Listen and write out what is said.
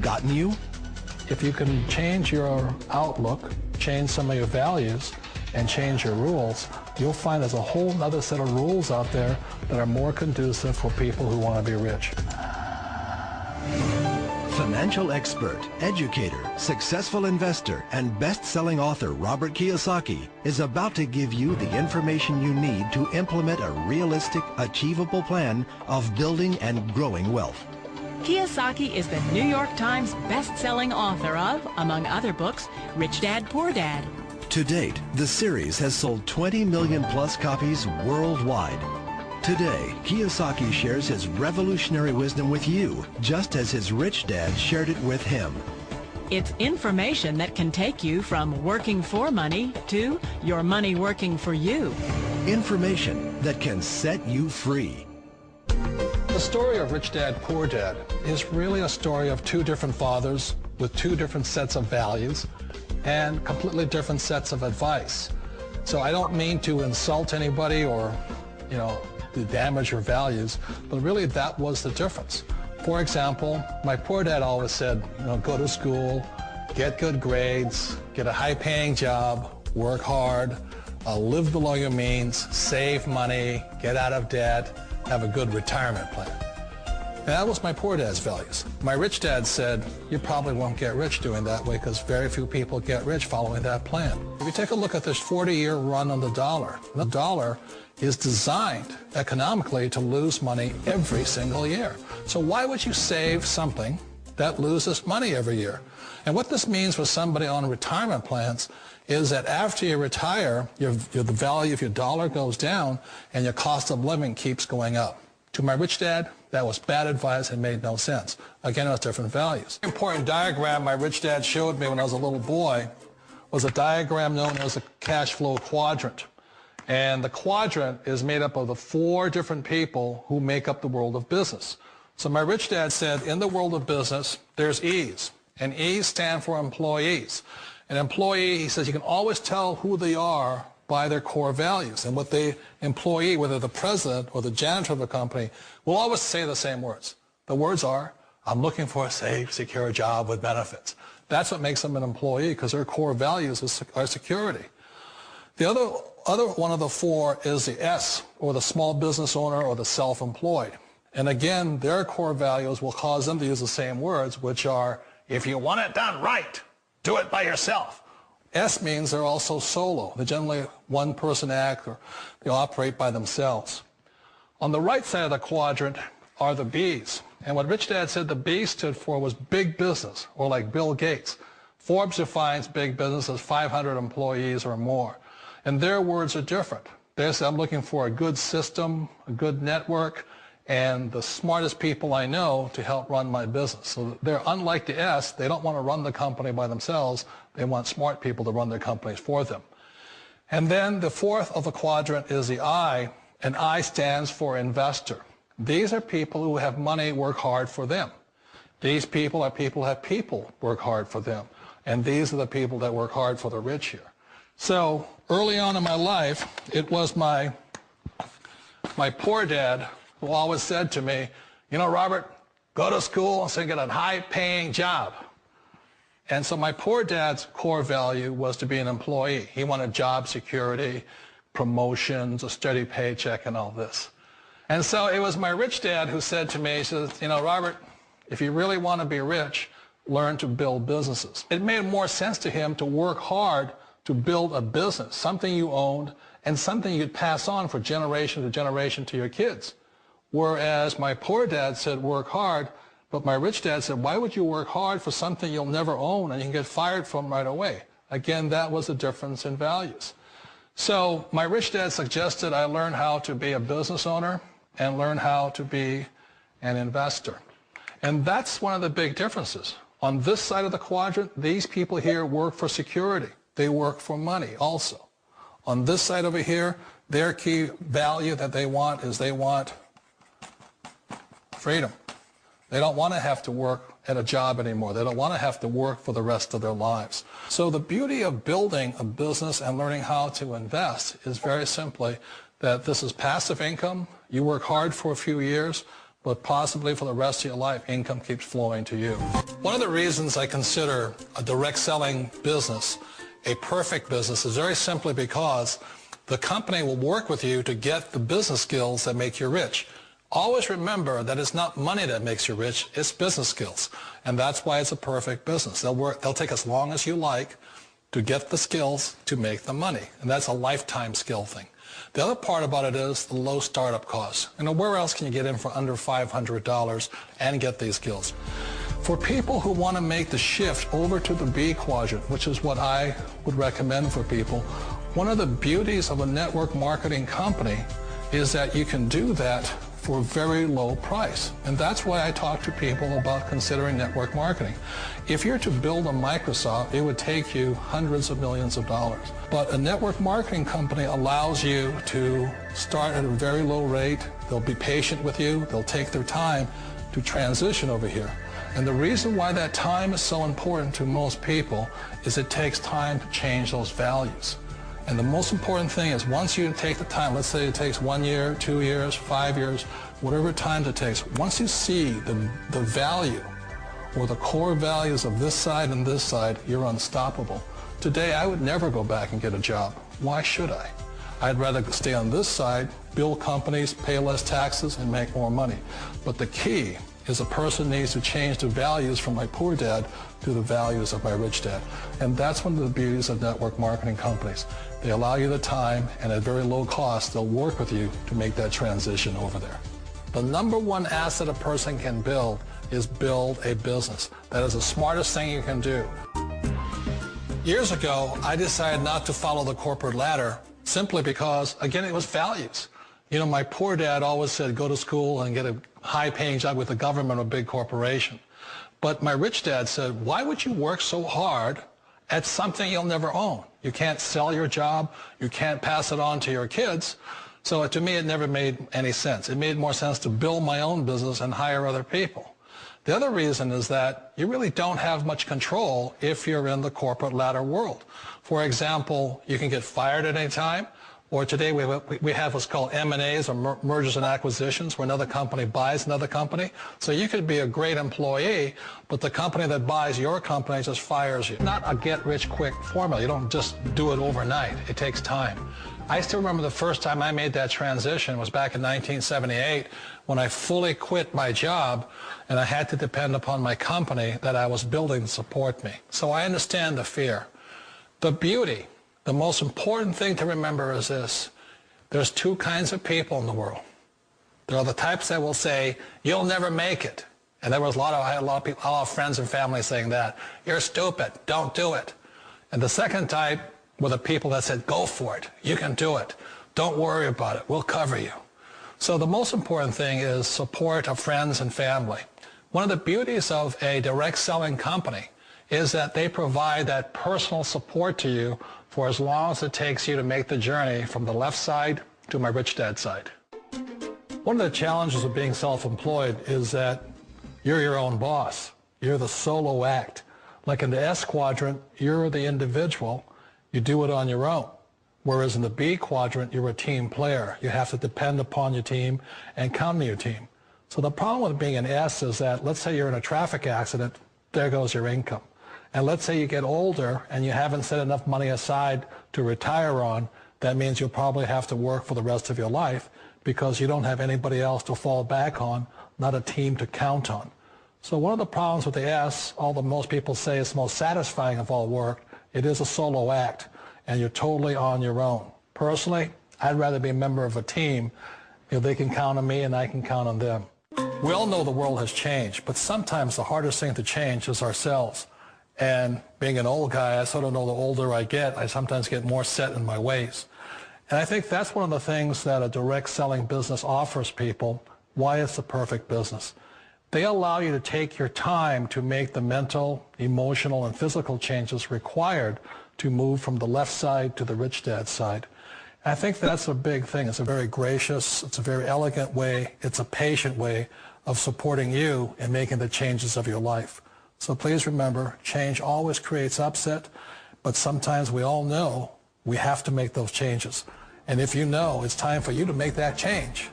gotten you? If you can change your outlook, change some of your values, and change your rules, you'll find there's a whole other set of rules out there that are more conducive for people who want to be rich. Financial expert, educator, successful investor, and best-selling author Robert Kiyosaki is about to give you the information you need to implement a realistic, achievable plan of building and growing wealth. Kiyosaki is the New York Times best-selling author of, among other books, Rich Dad, Poor Dad. To date, the series has sold 20 million plus copies worldwide. Today, Kiyosaki shares his revolutionary wisdom with you, just as his rich dad shared it with him. It's information that can take you from working for money to your money working for you. Information that can set you free. The story of Rich Dad, Poor Dad is really a story of two different fathers with two different sets of values and completely different sets of advice. So I don't mean to insult anybody or, to damage your values, but really that was the difference. For example, my poor dad always said, go to school, get good grades, get a high-paying job, work hard, live below your means, save money, get out of debt, have a good retirement plan. And that was my poor dad's values. My rich dad said, you probably won't get rich doing that way because very few people get rich following that plan. If you take a look at this 40-year run on the dollar is designed economically to lose money every single year. So why would you save something that loses money every year? And what this means for somebody on retirement plans is that after you retire, the value of your dollar goes down and your cost of living keeps going up. To my rich dad, that was bad advice and made no sense. Again, it was different values. An important diagram my rich dad showed me when I was a little boy was a diagram known as a cash flow quadrant. And the quadrant is made up of the four different people who make up the world of business. So my rich dad said, in the world of business, there's E's. And E's stand for employees. An employee, he says, you can always tell who they are by their core values. And what the employee, whether the president or the janitor of a company, will always say the same words. The words are, I'm looking for a safe, secure job with benefits. That's what makes them an employee, because their core values are security. The other one of the four is the S, or the small business owner or the self-employed. And again, their core values will cause them to use the same words, which are, if you want it done right, do it by yourself. S means they're also solo. They're generally one-person act, or they operate by themselves. On the right side of the quadrant are the B's. And what Rich Dad said the B stood for was big business, or like Bill Gates. Forbes defines big business as 500 employees or more. And their words are different. They say, I'm looking for a good system, a good network, and the smartest people I know to help run my business. So they're unlike the S. They don't want to run the company by themselves. They want smart people to run their companies for them. And then the fourth of the quadrant is the I, and I stands for investor. These are people who have money work hard for them. These people are people who have people work hard for them. And these are the people that work hard for the rich here. So early on in my life, it was my poor dad who always said to me, Robert, go to school and get a high-paying job. And so my poor dad's core value was to be an employee. He wanted job security, promotions, a steady paycheck, and all this. And so it was my rich dad who said to me, he says, Robert, if you really want to be rich, learn to build businesses. It made more sense to him to work hard to build a business, something you owned and something you'd pass on for generation to generation to your kids. Whereas my poor dad said work hard, but my rich dad said, why would you work hard for something you'll never own and you can get fired from right away? Again, that was the difference in values. So my rich dad suggested I learn how to be a business owner and learn how to be an investor. And that's one of the big differences. On this side of the quadrant, these people here work for security. They work for money also. On this side over here, their key value that they want is they want freedom. They don't want to have to work at a job anymore. They don't want to have to work for the rest of their lives. So the beauty of building a business and learning how to invest is very simply that this is passive income. You work hard for a few years, but possibly for the rest of your life, income keeps flowing to you. One of the reasons I consider a direct selling business a perfect business is very simply because the company will work with you to get the business skills that make you rich. Always remember that it's not money that makes you rich, it's business skills. And that's why it's a perfect business. They'll take as long as you like to get the skills to make the money. And that's a lifetime skill thing. The other part about it is the low startup costs. Where else can you get in for under $500 and get these skills? For people who want to make the shift over to the B quadrant, which is what I would recommend for people, one of the beauties of a network marketing company is that you can do that for a very low price. And that's why I talk to people about considering network marketing. If you're to build a Microsoft, it would take you hundreds of millions of dollars. But a network marketing company allows you to start at a very low rate. They'll be patient with you. They'll take their time to transition over here. And the reason why that time is so important to most people is it takes time to change those values. And the most important thing is once you take the time, let's say it takes 1 year, 2 years, 5 years, whatever time it takes, once you see the value or the core values of this side and this side, you're unstoppable. Today, I would never go back and get a job. Why should I? I'd rather stay on this side, build companies, pay less taxes, and make more money. But the key is a person needs to change the values from my poor dad to the values of my rich dad. And that's one of the beauties of network marketing companies. They allow you the time, and at very low cost, they'll work with you to make that transition over there. The number one asset a person can build is build a business. That is the smartest thing you can do. Years ago, I decided not to follow the corporate ladder simply because, again, it was values. My poor dad always said, go to school and get a high-paying job with the government or a big corporation. But my rich dad said, why would you work so hard at something you'll never own? You can't sell your job. You can't pass it on to your kids. So to me, it never made any sense. It made more sense to build my own business and hire other people. The other reason is that you really don't have much control if you're in the corporate ladder world. For example, you can get fired at any time. Or today we have what's called M&As, or mergers and acquisitions, where another company buys another company. So you could be a great employee, but the company that buys your company just fires you. Not a get-rich-quick formula. You don't just do it overnight. It takes time. I still remember the first time I made that transition was back in 1978 when I fully quit my job and I had to depend upon my company that I was building to support me. So I understand the fear. The beauty. The most important thing to remember is this. There's two kinds of people in the world. There are the types that will say, you'll never make it. And I had a lot of friends and family saying that. You're stupid. Don't do it. And the second type were the people that said, go for it. You can do it. Don't worry about it. We'll cover you. So the most important thing is support of friends and family. One of the beauties of a direct selling company is that they provide that personal support to you for as long as it takes you to make the journey from the left side to my rich dad side. One of the challenges of being self-employed is that you're your own boss. You're the solo act. Like in the S quadrant, you're the individual. You do it on your own. Whereas in the B quadrant, you're a team player. You have to depend upon your team and count on your team. So the problem with being an S is that, let's say you're in a traffic accident, there goes your income. And let's say you get older and you haven't set enough money aside to retire on, that means you'll probably have to work for the rest of your life because you don't have anybody else to fall back on, not a team to count on. So one of the problems with the S, although most people say it's the most satisfying of all work, it is a solo act and you're totally on your own. Personally, I'd rather be a member of a team if they can count on me and I can count on them. We all know the world has changed, but sometimes the hardest thing to change is ourselves. And being an old guy, I sort of know the older I get, I sometimes get more set in my ways. And I think that's one of the things that a direct selling business offers people, why it's the perfect business. They allow you to take your time to make the mental, emotional, and physical changes required to move from the left side to the rich dad side. And I think that's a big thing. It's a very gracious, it's a very elegant way, it's a patient way of supporting you in making the changes of your life. So please remember, change always creates upset, but sometimes we all know we have to make those changes. And if you know it's time for you to make that change,